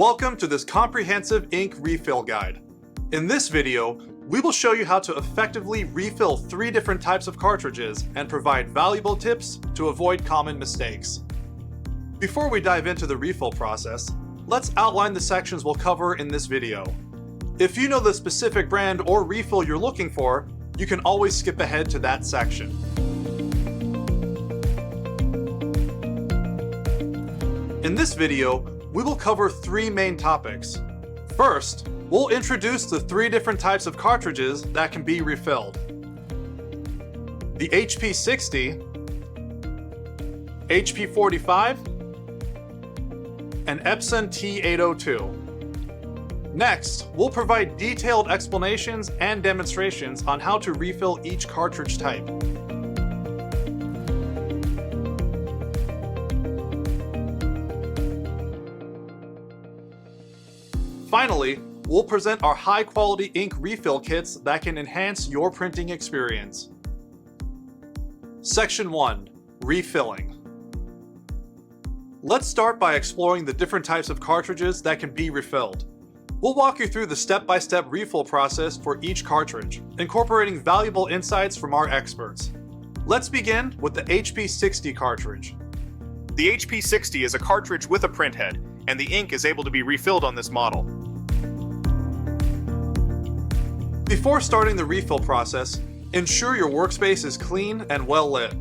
Welcome to this comprehensive ink refill guide. In this video, we will show you how to effectively refill 3 different types of cartridges and provide valuable tips to avoid common mistakes. Before we dive into the refill process, let's outline the sections we'll cover in this video. If you know the specific brand or refill you're looking for, you can always skip ahead to that section. In this video, we will cover 3 main topics. First, we'll introduce the 3 different types of cartridges that can be refilled. The HP60, HP45, and Epson T0802. Next, we'll provide detailed explanations and demonstrations on how to refill each cartridge type. Finally, we'll present our high-quality ink refill kits that can enhance your printing experience. Section 1. Refilling. Let's start by exploring the different types of cartridges that can be refilled. We'll walk you through the step-by-step refill process for each cartridge, incorporating valuable insights from our experts. Let's begin with the HP60 cartridge. The HP60 is a cartridge with a printhead, and the ink is able to be refilled on this model. Before starting the refill process, ensure your workspace is clean and well lit.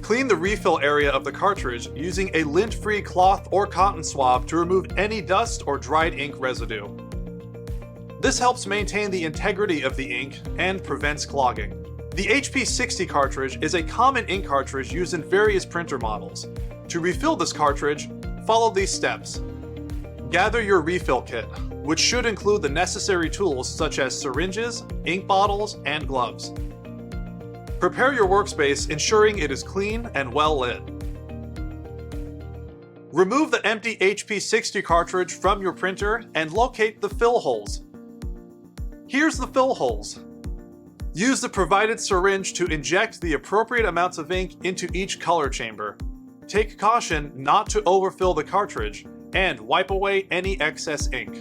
Clean the refill area of the cartridge using a lint-free cloth or cotton swab to remove any dust or dried ink residue. This helps maintain the integrity of the ink and prevents clogging. The HP60 cartridge is a common ink cartridge used in various printer models. To refill this cartridge, follow these steps. Gather your refill kit, which should include the necessary tools such as syringes, ink bottles, and gloves. Prepare your workspace, ensuring it is clean and well lit. Remove the empty HP60 cartridge from your printer and locate the fill holes. Here's the fill holes. Use the provided syringe to inject the appropriate amounts of ink into each color chamber. Take caution not to overfill the cartridge, and wipe away any excess ink.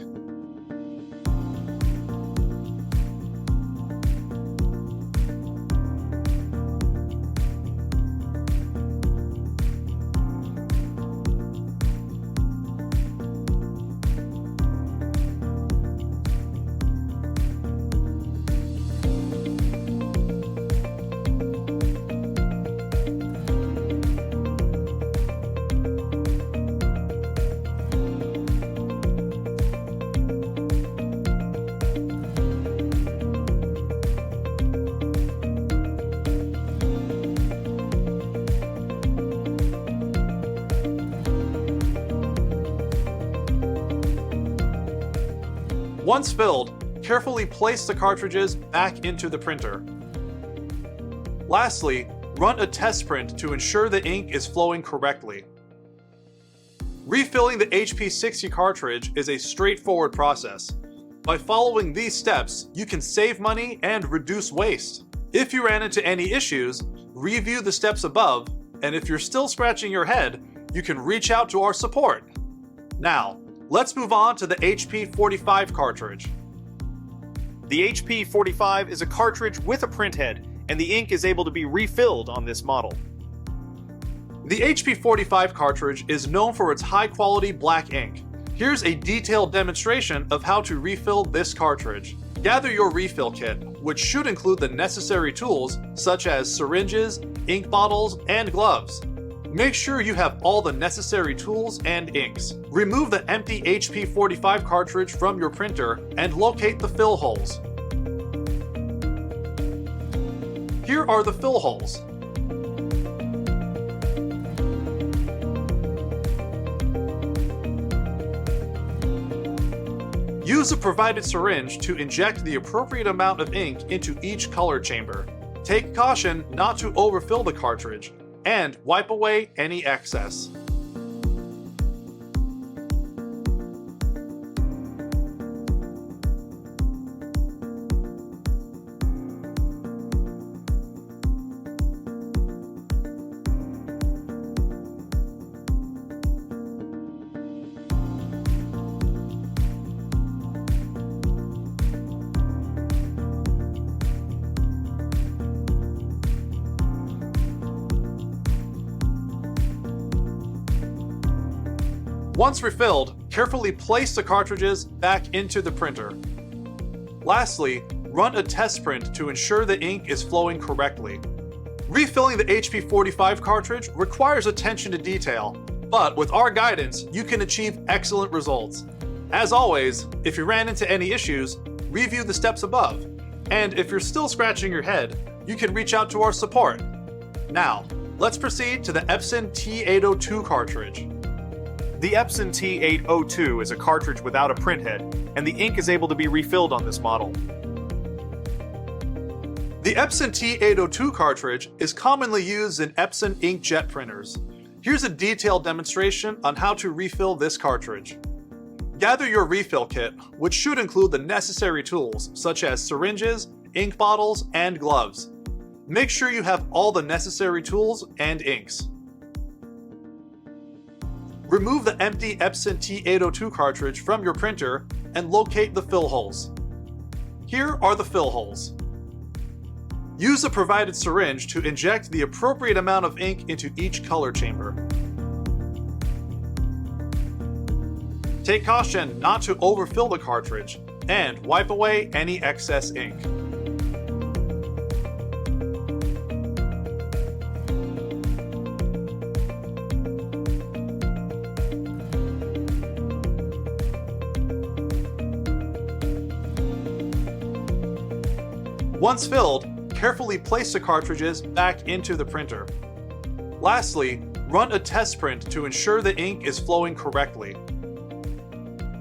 Once filled, carefully place the cartridges back into the printer. Lastly, run a test print to ensure the ink is flowing correctly. Refilling the HP60 cartridge is a straightforward process. By following these steps, you can save money and reduce waste. If you ran into any issues, review the steps above, and if you're still scratching your head, you can reach out to our support. Now, let's move on to the HP45 cartridge. The HP45 is a cartridge with a printhead, and the ink is able to be refilled on this model. The HP45 cartridge is known for its high-quality black ink. Here's a detailed demonstration of how to refill this cartridge. Gather your refill kit, which should include the necessary tools such as syringes, ink bottles, and gloves. Make sure you have all the necessary tools and inks. Remove the empty HP45 cartridge from your printer and locate the fill holes. Here are the fill holes. Use a provided syringe to inject the appropriate amount of ink into each color chamber. Take caution not to overfill the cartridge, and wipe away any excess. Once refilled, carefully place the cartridges back into the printer. Lastly, run a test print to ensure the ink is flowing correctly. Refilling the HP45 cartridge requires attention to detail, but with our guidance, you can achieve excellent results. As always, if you ran into any issues, review the steps above. And if you're still scratching your head, you can reach out to our support. Now, let's proceed to the Epson T802 cartridge. The Epson T802 is a cartridge without a printhead, and the ink is able to be refilled on this model. The Epson T802 cartridge is commonly used in Epson inkjet printers. Here's a detailed demonstration on how to refill this cartridge. Gather your refill kit, which should include the necessary tools such as syringes, ink bottles, and gloves. Make sure you have all the necessary tools and inks. Remove the empty Epson T802 cartridge from your printer and locate the fill holes. Here are the fill holes. Use the provided syringe to inject the appropriate amount of ink into each color chamber. Take caution not to overfill the cartridge and wipe away any excess ink. Once filled, carefully place the cartridges back into the printer. Lastly, run a test print to ensure the ink is flowing correctly.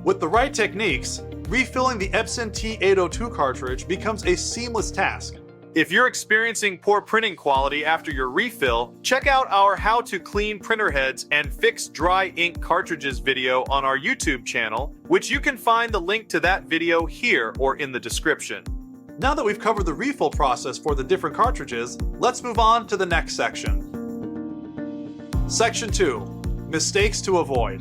With the right techniques, refilling the Epson T802 cartridge becomes a seamless task. If you're experiencing poor printing quality after your refill, check out our How to Clean Printer Heads and Fix Dry Ink Cartridges video on our YouTube channel, which you can find the link to that video here or in the description. Now that we've covered the refill process for the different cartridges, let's move on to the next section. Section 2. Mistakes to avoid.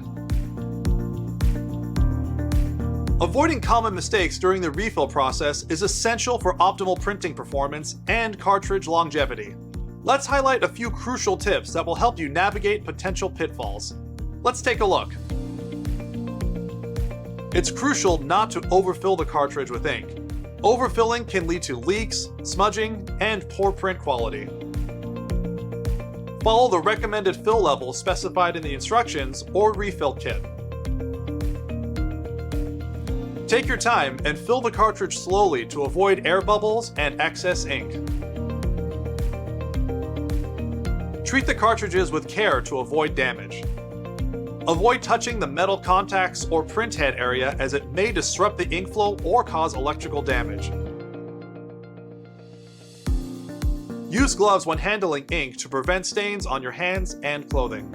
Avoiding common mistakes during the refill process is essential for optimal printing performance and cartridge longevity. Let's highlight a few crucial tips that will help you navigate potential pitfalls. Let's take a look. It's crucial not to overfill the cartridge with ink. Overfilling can lead to leaks, smudging, and poor print quality. Follow the recommended fill level specified in the instructions or refill kit. Take your time and fill the cartridge slowly to avoid air bubbles and excess ink. Treat the cartridges with care to avoid damage. Avoid touching the metal contacts or printhead area as it may disrupt the ink flow or cause electrical damage. Use gloves when handling ink to prevent stains on your hands and clothing.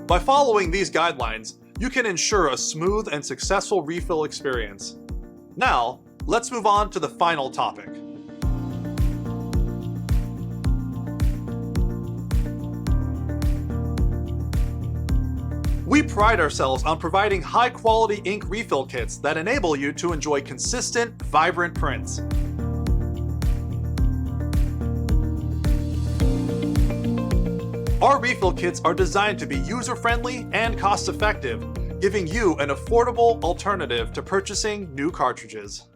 By following these guidelines, you can ensure a smooth and successful refill experience. Now, let's move on to the final topic. We pride ourselves on providing high-quality ink refill kits that enable you to enjoy consistent, vibrant prints. Our refill kits are designed to be user-friendly and cost-effective, giving you an affordable alternative to purchasing new cartridges.